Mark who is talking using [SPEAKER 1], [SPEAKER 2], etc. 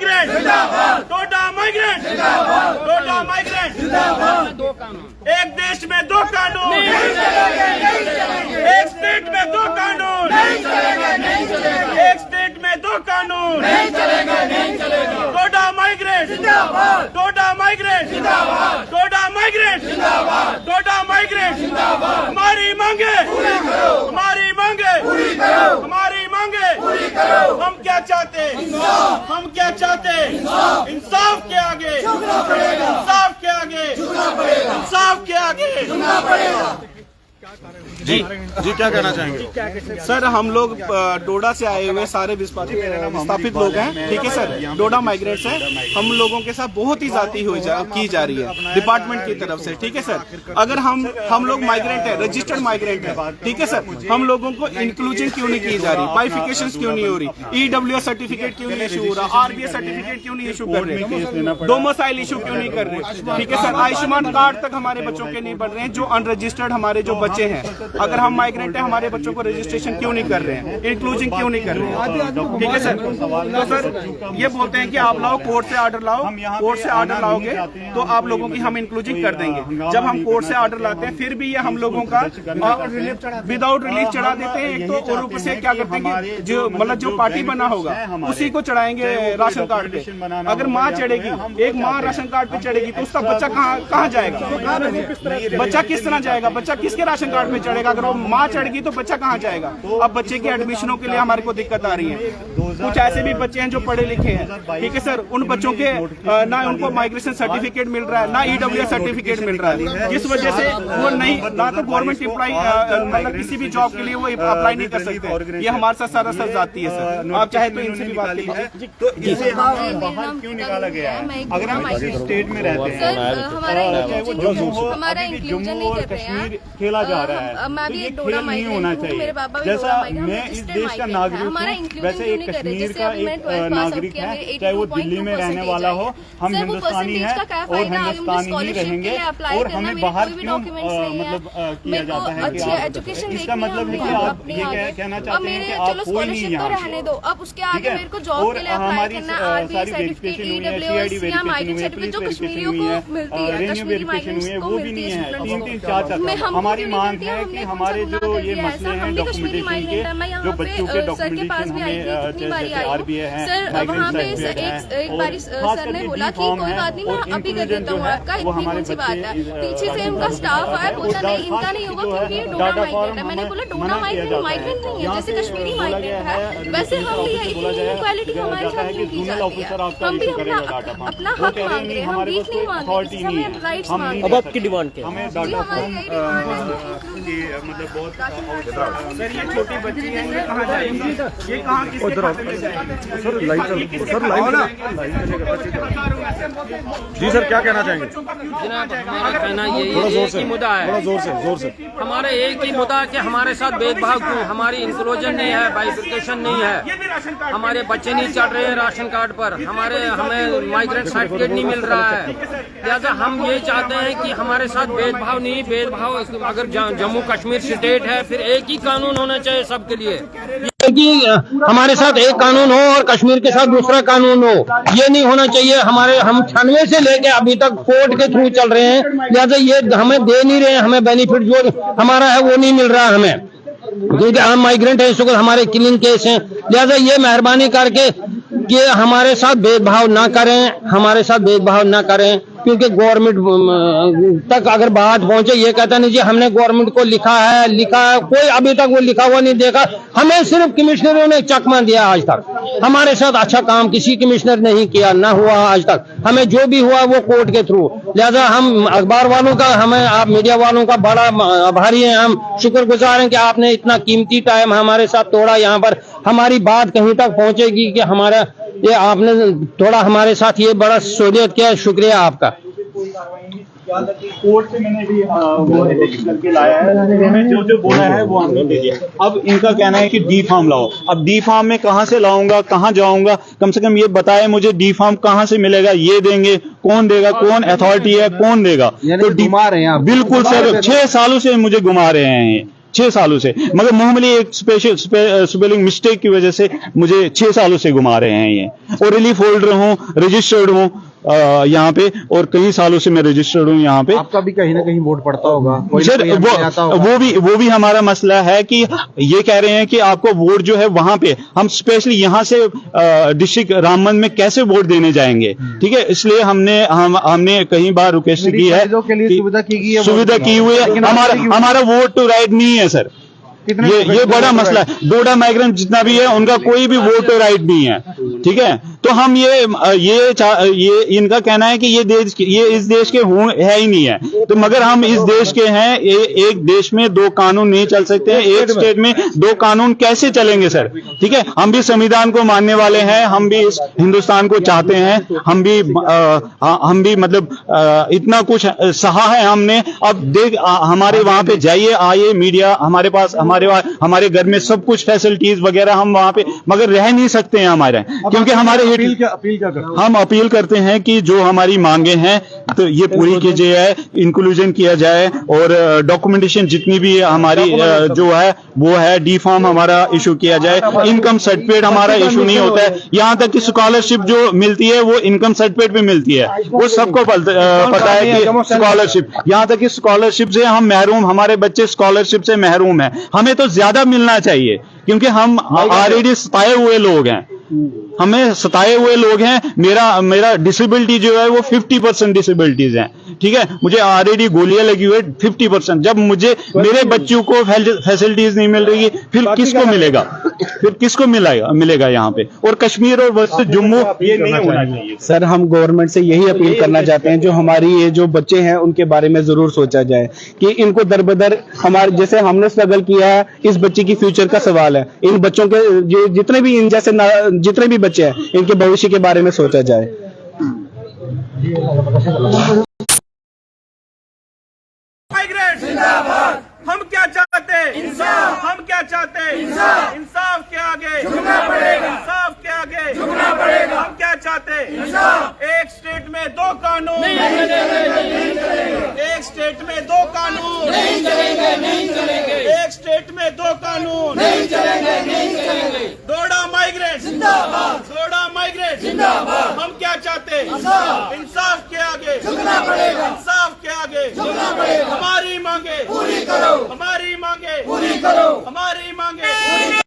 [SPEAKER 1] Migrant जिंदाबाद, Toda migrant जिंदाबाद, Toda migrant जिंदाबाद। एक देश में दो कानून नहीं चलेंगे, नहीं चलेंगे। एक स्टेट में दो कानून नहीं चलेंगे, नहीं चलेंगे। एक स्टेट में दो कानून नहीं चलेंगे, नहीं चलेंगे। टोडा माइग्रेंट जिंदाबाद, टोडा माइग्रेंट जिंदाबाद, टोडा माइग्रेंट जिंदाबाद, टोडा माइग्रेंट जिंदाबाद। हमारी मांगे पूरी करो, हमारी मांगे पूरी करो, हमारी मांगे पूरी करो। हम क्या चाहते हैं? इंसाफ। हम क्या चाहते हैं? इंसाफ। इंसाफ के आगे झुकना पड़ेगा, इंसाफ के आगे झुकना पड़ेगा, इंसाफ के आगे झुकना पड़ेगा।
[SPEAKER 2] जी जी, क्या कहना चाहेंगे?
[SPEAKER 1] सर, हम लोग डोडा से आए हुए सारे विस्थापित लोग हैं, ठीक है सर। डोडा माइग्रेंट्स हैं। हम लोगों के साथ बहुत ही ज्यादती की जा रही है डिपार्टमेंट की तरफ से, ठीक है सर। अगर हम लोग माइग्रेंट है, रजिस्टर्ड माइग्रेंट है, ठीक है सर, हम लोगों को इंक्लूजन क्यों नहीं की जा रही, बाइफिकेशन क्यों नहीं हो रही, EWS सर्टिफिकेट क्यों नहीं इशू हो रहा, RBS सर्टिफिकेट क्यों नहीं इशू कर रहे, डोमिसाइल इशू क्यों नहीं कर रहे, ठीक है सर। आयुष्मान कार्ड तक हमारे बच्चों के नहीं बन रहे हैं, जो अनरजिस्टर्ड हमारे जो बच्चे हैं। अगर हम माइग्रेंट है, हमारे बच्चों को रजिस्ट्रेशन क्यों नहीं कर रहे हैं, इंक्लूजन क्यों नहीं कर रहे हैं, ठीक है सर। तो सर ये बोलते हैं कि आप लाओ, कोर्ट से ऑर्डर लाओ, कोर्ट से ऑर्डर लाओगे तो आप लोगों की हम इंक्लूजन कर देंगे। जब हम कोर्ट से ऑर्डर लाते हैं फिर भी ये हम लोगों का विदाउट रिलीफ चढ़ा देते हैं। एक तो और ऊपर से क्या करते हैं कि जो मतलब जो पार्टी बना होगा उसी को चढ़ाएंगे राशन कार्ड पे। अगर माँ चढ़ेगी, एक माँ राशन कार्ड पे चढ़ेगी तो उसका बच्चा कहाँ जाएगा? बच्चा किस तरह जाएगा? बच्चा किसके राशन कार्ड पे चढ़ेगा? अगर वो माँ चढ़ गई तो बच्चा कहाँ जाएगा? अब बच्चे की एडमिशनों के लिए हमारे को दिक्कत आ रही है। कुछ ऐसे भी बच्चे हैं जो पढ़े लिखे हैं, ठीक है सर, उन बच्चों के ना उनको माइग्रेशन सर्टिफिकेट मिल रहा है, ना EWS सर्टिफिकेट मिल रहा है, जिस वजह से वो नहीं, ना तो गवर्नमेंट एम्प्लॉय मतलब किसी भी जॉब के लिए वो अप्लाई नहीं कर सकते। ये हमारे साथ सारा सर जाती है सर। आप चाहे तो इनसे भी बात कीजिए।
[SPEAKER 2] तो इसे बाहर क्यों निकाला गया है? अगर हम इसी स्टेट में रहते हैं, चाहे वो जम्मू हो, जम्मू और कश्मीर खेला जा रहा है, तो ये खेल नहीं होना चाहिए। जैसा मैं इस देश का नागरिक हूँ, वैसे एक कश्मीर का एक नागरिक है, चाहे वो दिल्ली में रहने वाला हो। हम हिंदुस्तानी हैं और हिंदुस्तानी ही रहेंगे। और हमें बाहर क्यों मतलब किया जाता है कि आप, इसका मतलब है कि आप ये कहना चाहते हैं कि आप कोई नहीं यहाँ, ठीक है। और हमारी सारी वेरिफिकेशन हुई है, CID वेरिफिकेशन हुई है, पुलिस वेरिफिकेशन हुई है, रेन्यू वेरिफिकेशन हुई है, वो भी नहीं है। 3-3 4-4 हमारी मांग है कि हमारे जो ये मसले हैं डॉक्यूमेंटेशन के, जो बच्चों के डॉक्यूमेंटेशन हमें जैसे RBI है, माइग्रेंट सर्टिफिकेट है, और खास करके डी फॉर्म है और इंक्लूजन जो है वो हमारे बच्चे
[SPEAKER 3] पीछे से उनका स्टाफ आया, बोला नहीं इनका नहीं होगा क्योंकि ये डोडा माइग्रेंट है। मैंने बोला डोडा माइग्रेंट नहीं है, जैसे कश्मीरी माइग्रेंट है वैसे हम भी है। इक्वालिटी हमारे साथ क्यों की जाती है? हम भी अपना हक मांग रहे हैं, हम भीख नहीं मांग रहे, हमें राइट्स मांग रहे हैं।
[SPEAKER 2] अब आपकी डिमांड क्या है? हमें डाटा फॉर्म मतलब बहुत
[SPEAKER 1] सर, ये छोटी बच्ची है, ये कहाँ जाएगी? ये कहाँ किसके खाते में जाएगी? सर लाइव ना
[SPEAKER 2] जी सर, क्या कहना चाहेंगे?
[SPEAKER 4] जनाब, हमारा कहना यही एक ही मुद्दा है,
[SPEAKER 2] थोड़ा जोर से
[SPEAKER 4] हमारे एक ही मुद्दा है कि हमारे साथ भेदभाव क्यों? हमारी इंक्लूजन नहीं है, बाइफिकेशन नहीं है, हमारे बच्चे नहीं चढ़ रहे हैं राशन कार्ड पर, हमें माइग्रेंट सर्टिफिकेट नहीं मिल रहा है। लिहाजा हम ये चाहते हैं कि हमारे साथ भेदभाव नहीं, भेदभाव अगर जम्मू कश्मीर स्टेट है फिर एक ही कानून होना चाहिए सबके लिए,
[SPEAKER 5] कि हमारे साथ एक कानून हो और कश्मीर के साथ दूसरा कानून हो। ये नहीं होना चाहिए। हम 96 से लेके अभी तक कोर्ट के थ्रू चल रहे हैं, लिहाजा ये हमें दे नहीं रहे हैं, हमें बेनिफिट जो हमारा है वो नहीं मिल रहा हमें, क्योंकि हम माइग्रेंट हैं, इस वक्त हमारे किलिंग केस हैं। लिहाजा ये मेहरबानी करके कि हमारे साथ भेदभाव ना करें, हमारे साथ भेदभाव ना करें, क्योंकि गवर्नमेंट तक अगर बात पहुंचे, ये कहता नहीं जी हमने गवर्नमेंट को लिखा है, कोई अभी तक वो लिखा हुआ नहीं देखा। हमें सिर्फ कमिश्नरों ने चकमा दिया आज तक, हमारे साथ अच्छा काम किसी कमिश्नर ने नहीं किया, ना हुआ आज तक। हमें जो भी हुआ वो कोर्ट के थ्रू। लिहाजा हम अखबार वालों का, हमें आप मीडिया वालों का बड़ा आभारी हैं, हम शुक्रगुजार हैं कि आपने इतना कीमती टाइम हमारे साथ तोड़ा। यहाँ पर हमारी बात कहीं तक पहुंचेगी कि हमारा ये आपने थोड़ा हमारे साथ ये बड़ा सहूलियत किया, शुक्रिया आपका।
[SPEAKER 2] कोर्ट से मैंने भी वो करके लाया है, उन्होंने जो बोला है वो हमने दे दिया। अब इनका कहना है कि डी फॉर्म लाओ। अब डी फॉर्म में कहाँ से लाऊंगा, कहाँ जाऊंगा? कम से कम ये बताए मुझे डी फॉर्म कहाँ से मिलेगा, ये देंगे, कौन देगा, कौन अथॉरिटी है, कौन देगा? तो घुमा रहे हैं बिल्कुल सर, 6 सालों से मुझे घुमा रहे हैं। 6 सालों से, मगर मामूली एक स्पेलिंग मिस्टेक की वजह से मुझे 6 सालों से घुमा रहे हैं ये। और रिलीफ होल्डर हूँ, रजिस्टर्ड हूँ यहाँ पे, और कई सालों से मैं रजिस्टर्ड हूँ यहाँ पे।
[SPEAKER 6] आपका भी कहीं ना कहीं वोट पड़ता होगा,
[SPEAKER 2] सर वो भी हमारा मसला है कि ये कह रहे हैं कि आपको वोट जो है वहां पे, हम स्पेशली यहाँ से डिस्ट्रिक्ट रामबन में कैसे वोट देने जाएंगे, ठीक है। इसलिए हमने कई बार रिक्वेस्ट की है
[SPEAKER 6] के लिए
[SPEAKER 2] सुविधा की हुई है, हमारा वोट टू राइट नहीं है सर। ये बड़ा मसला है। डोडा माइग्रेंट जितना भी है उनका कोई भी वोट राइट नहीं है, ठीक है। तो हम ये इनका कहना है कि ये इस देश के है ही नहीं है, तो मगर हम इस देश के हैं। एक देश में 2 कानून नहीं चल सकते हैं, एक स्टेट में 2 कानून कैसे चलेंगे सर, ठीक है। हम भी संविधान को मानने वाले हैं, हम भी इस हिंदुस्तान को चाहते हैं, हम भी मतलब इतना कुछ सहा है हमने। अब हमारे वहां पे जाइए, आइए मीडिया हमारे पास, हमारे घर में सब कुछ फैसिलिटीज वगैरह, हम वहां पे मगर रह नहीं सकते हैं हमारे, क्योंकि हमारे
[SPEAKER 6] अपील क्या करते हैं?
[SPEAKER 2] हम अपील करते हैं कि जो हमारी मांगे हैं तो ये पूरी की जाए, इंक्लूजन किया जाए, और डॉक्यूमेंटेशन जितनी भी हमारी जो है वो है, डी फॉर्म हमारा इशू किया जाए, इनकम सर्टिफिकेट हमारा इशू नहीं होता है, यहाँ तक कि स्कॉलरशिप जो मिलती है वो इनकम सर्टिफिकेट भी मिलती है, वो सबको पता है कि स्कॉलरशिप, यहाँ तक कि स्कॉलरशिप से हम महरूम, हमारे बच्चे स्कॉलरशिप से महरूम है। हमें तो ज्यादा मिलना चाहिए, क्योंकि हम ऑलरेडी सताए हुए लोग हैं, हमें सताए हुए लोग हैं। मेरा डिसेबिलिटी जो है वो 50% डिसेबिलिटीज है, ठीक है। मुझे ऑलरेडी गोलियां लगी हुई है 50%। जब मुझे मेरे बच्चों को फैसिलिटीज नहीं मिल रही, फिर किसको मिलेगा, मिलेगा यहाँ पे। और कश्मीर और वस्त जम्मू ये नहीं होना चाहिए
[SPEAKER 6] सर, हम गवर्नमेंट से यही अपील करना चाहते हैं, जो हमारी ये जो बच्चे हैं उनके बारे में जरूर सोचा जाए कि इनको दरबदर हमारे जैसे हमने स्ट्रगल किया है, इस बच्चे की फ्यूचर का सवाल है। इन बच्चों के जितने भी इन जैसे जितने भी बच्चे हैं, इनके भविष्य के बारे में सोचा जाए।
[SPEAKER 1] जिंदाबाद। हम क्या चाहते हैं? इंसाफ। हम क्या चाहते हैं? इंसाफ। इंसाफ के आगे झुकना पड़ेगा। इंसाफ के आगे झुकना पड़ेगा। हम क्या चाहते हैं? इंसाफ। एक स्टेट में 2 कानून नहीं चलेंगे। एक स्टेट में 2 कानून नहीं चलेंगे। एक स्टेट में 2 कानून नहीं चलेंगे। डोडा माइग्रेंट जिंदाबाद। डोडा माइग्रेंट जिंदाबाद। हम क्या चाहते हैं? इंसाफ के आगे झुकना पड़ेगा। इंसाफ के आगे झुकना पड़ेगा। हमारी मांगे पूरी करो। हमारी मांगे पूरी करो। हमारी मांगे